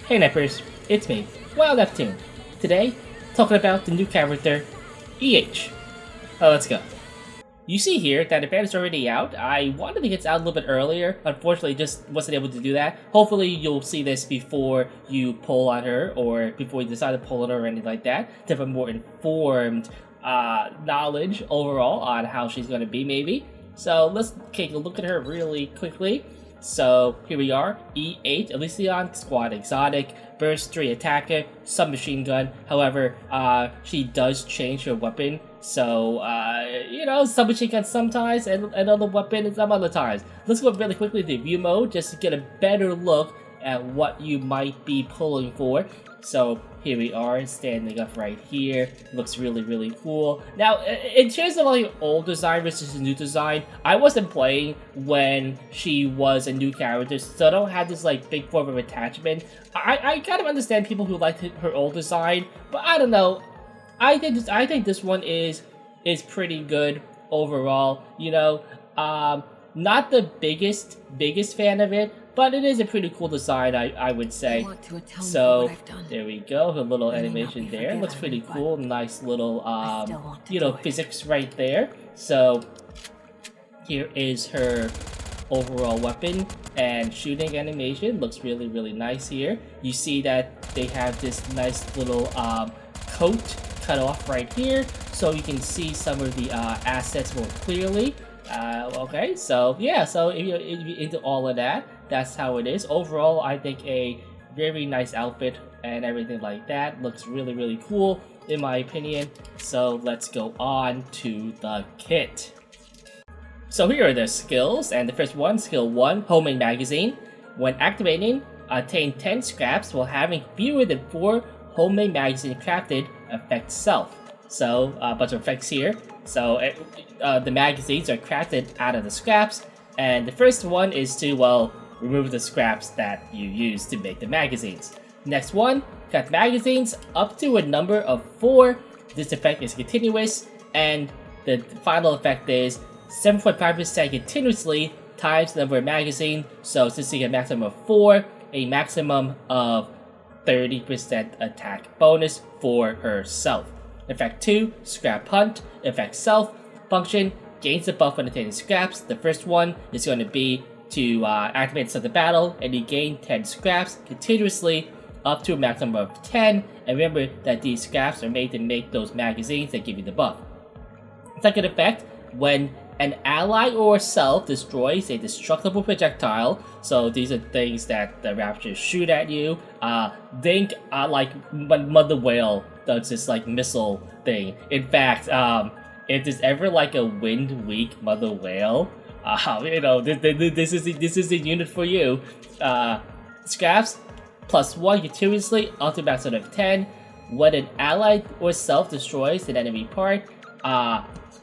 Hey Nippers, it's me, Wild Neptune. Today, talking about the new character, EH. Let's go. You see here that the band is already out. I wanted to get out a little bit earlier. Unfortunately, just wasn't able to do that. Hopefully, you'll see this before you pull on her or before you decide to pull on her or anything like that to have a more informed knowledge overall on how she's going to be, maybe. So let's take a look at her really quickly. So here we are, E8, Elysion, Squad Exotic, Burst 3 Attacker, Submachine Gun. However, she does change her weapon. So, submachine gun sometimes and another weapon some other times. Let's go really quickly to view mode just to get a better look at what you might be pulling for. So here we are, standing up right here. Looks really, really cool. Now, in terms of like old design versus the new design, I wasn't playing when she was a new character, so I don't have this like big form of attachment. I kind of understand people who liked her old design, but I don't know. I think this one is pretty good overall. Not the biggest fan of it, but it is a pretty cool design, I would say. So there we go, her little animation there. Looks pretty cool. Nice little physics right there. So here is her overall weapon and shooting animation. Looks really, really nice here. You see that they have this nice little coat cut off right here, so you can see some of the assets more clearly. Okay, so yeah, so if you're into all of that, that's how it is. Overall, I think a very nice outfit and everything like that. Looks really, really cool in my opinion. So let's go on to the kit. So here are the skills, and the first one, skill 1, Homing Magazine. When activating, attain 10 scraps while having fewer than 4 homemade magazine crafted. Affect self. So a bunch of effects here. So the magazines are crafted out of the scraps, and the first one is to, well, remove the scraps that you use to make the magazines. Next one, craft magazines up to a number of 4. This effect is continuous, and the final effect is 7.5% continuously times the number of magazines. So since you get a maximum of 4, a maximum of 30% attack bonus for herself. Effect 2, Scrap Hunt. Effect Self. Function, gains a buff when attaining scraps. The first one is going to be to activate start the battle, and you gain 10 scraps continuously up to a maximum of 10. And remember that these scraps are made to make those magazines that give you the buff. Second effect, when an ally or self destroys a destructible projectile, so these are things that the raptors shoot at you. Think like when Mother Whale does this like missile thing. In fact, if there's ever like a wind weak Mother Whale, this is the unit for you. Scraps +1 continuously up to a maximum of 10. When an ally or self destroys an enemy part,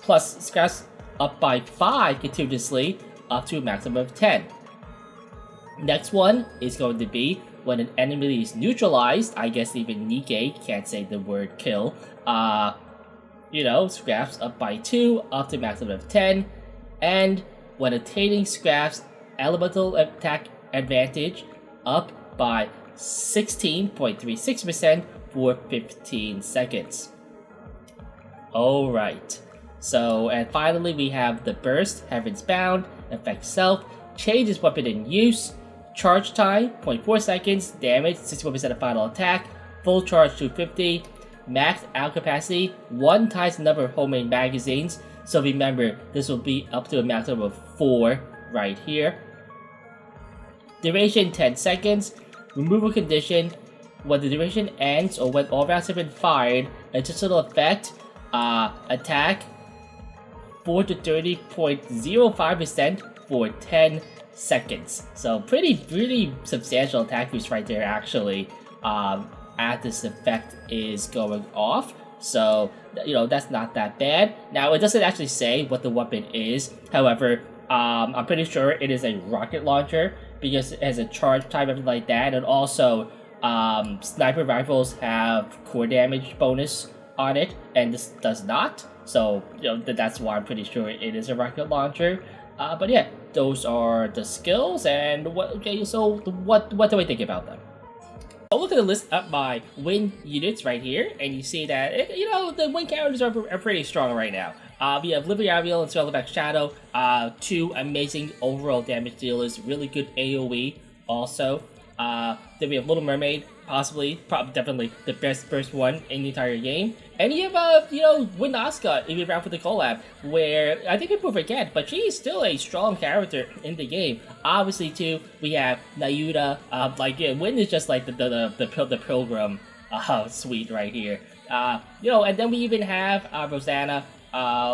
plus scraps up by 5 continuously up to a maximum of 10. Next one is going to be when an enemy is neutralized. I guess even Nikke can't say the word kill. Scraps up by 2 up to a maximum of 10. And when attaining scraps, elemental attack advantage up by 16.36% for 15 seconds. Alright. So, and finally we have the Burst, Heaven's Bound, Effect Self, changes weapon in use, charge time, 0.4 seconds, damage, 61% of final attack, full charge 250, max out capacity, 1 times the number of homemade magazines. So remember, this will be up to a maximum of 4 right here. Duration 10 seconds, removal condition, when the duration ends or when all rounds have been fired, additional effect, attack 4 to 30.05% for 10 seconds. So pretty substantial attack boost right there actually as this effect is going off. So that's not that bad. Now it doesn't actually say what the weapon is. However, I'm pretty sure it is a rocket launcher because it has a charge time, everything like that, and also sniper rifles have core damage bonus on it, and this does not. So that's why I'm pretty sure it is a rocket launcher. But yeah, those are the skills. And what do we think about them? look at the list of my win units right here, and you see that, you know, the win characters are pretty strong right now. We have Liberty Aviel and Spellback Shadow, 2 amazing overall damage dealers, really good AoE also. Then we have Little Mermaid, definitely the best first one in the entire game. And you have, you know, Wind Asuka if you're around for the collab, where I think people forget, but she's still a strong character in the game. Obviously, too, we have Nayuta. Wind is just like the Pilgrim suite right here. You know, and then we even have Rosanna.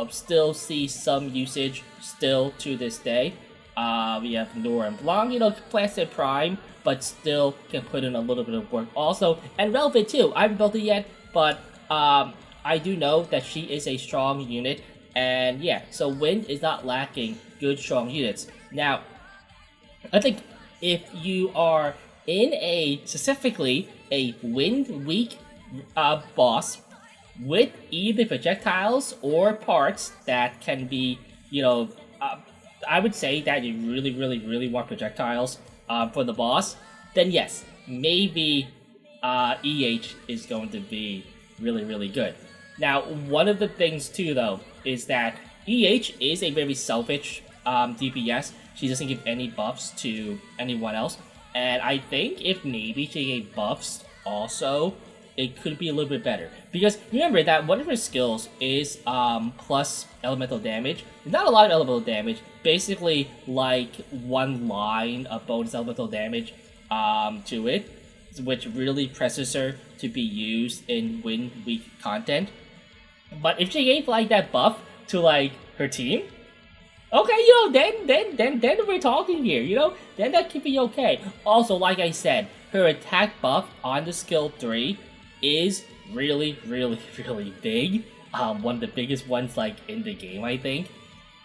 Still see some usage still to this day. We have Nora and Blanc, you know, Placid Prime, but still can put in a little bit of work also. And Velvet too. I haven't built it yet, but I do know that she is a strong unit. And yeah, so Wind is not lacking good, strong units. Now, I think if you are in specifically a Wind weak boss with either projectiles or parts that can be, you know, I would say that you really want projectiles for the boss, then yes, maybe EH is going to be really good. Now, one of the things too, though, is that EH is a very selfish DPS. She doesn't give any buffs to anyone else, and I think if maybe she gave buffs also, it could be a little bit better. Because remember that one of her skills is plus elemental damage. Not a lot of elemental damage, basically like one line of bonus elemental damage to it, which really presses her to be used in Wind weak content. But if she gave like that buff to like her team, okay, you know, then we're talking here, you know, then that could be okay. Also, like I said, her attack buff on the skill 3 is really big. One of the biggest ones like in the game, I think.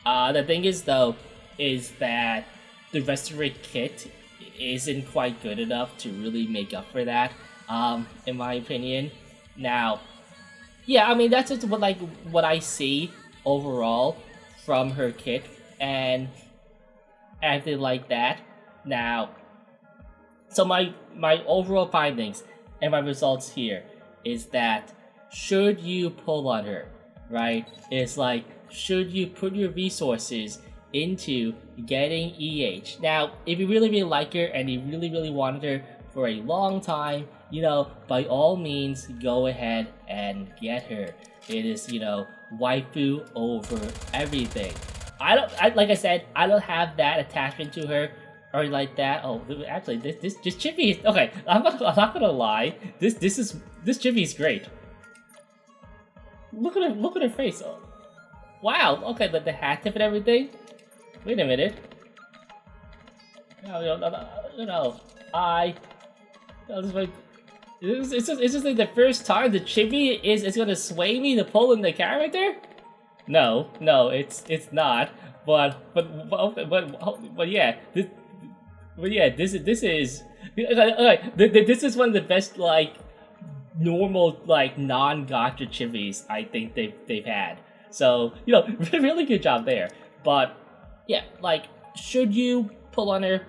The thing is though, is that the rest of her kit isn't quite good enough to really make up for that, in my opinion. Now, yeah, I mean that's just what I see overall from her kit and everything like that. Now, so my overall findings and my results here is that should you pull on her, right? It's like, should you put your resources into getting EH? Now, if you really like her and you really wanted her for a long time, you know, by all means, go ahead and get her. It is, you know, waifu over everything. Like I said, I don't have that attachment to her or like that. Oh, actually, this Chippy. Okay, I'm not gonna lie. This Chippy is great. Look at her face. Oh, wow. Okay, the hat tip and everything. Wait a minute. It's just like the first time the Chippy is gonna sway me to pull in the character. No, it's not. But yeah, this is this is one of the best like normal like non-gacha chippies I think they've had. So, you know, really good job there. But yeah, like, should you pull on her?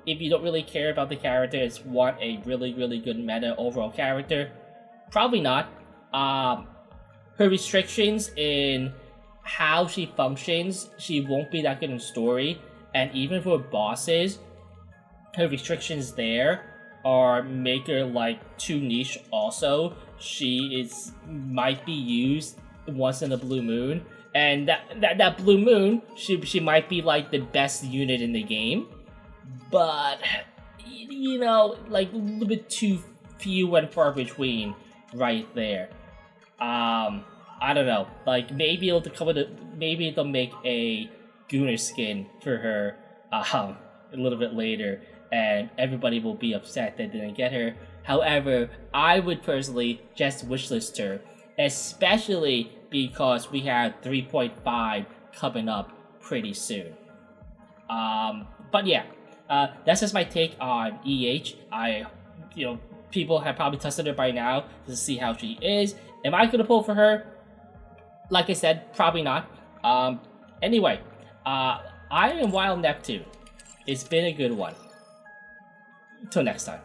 If you don't really care about the character, just want a really good meta overall character, probably not. Her restrictions in how she functions, she won't be that good in story, and even for bosses, her restrictions there are make her like too niche. Also, she might be used once in a blue moon, and that blue moon, she might be like the best unit in the game, but you know, like a little bit too few and far between right there. I don't know, like maybe they'll make a Gunner skin for her a little bit later, and everybody will be upset that they didn't get her. However, I would personally just wishlist her, especially because we have 3.5 coming up pretty soon. But yeah, that's just my take on EH. People have probably tested her by now to see how she is. Am I gonna pull for her? Like I said, probably not. Anyway, I am Wild Neptune. It's been a good one. Till next time.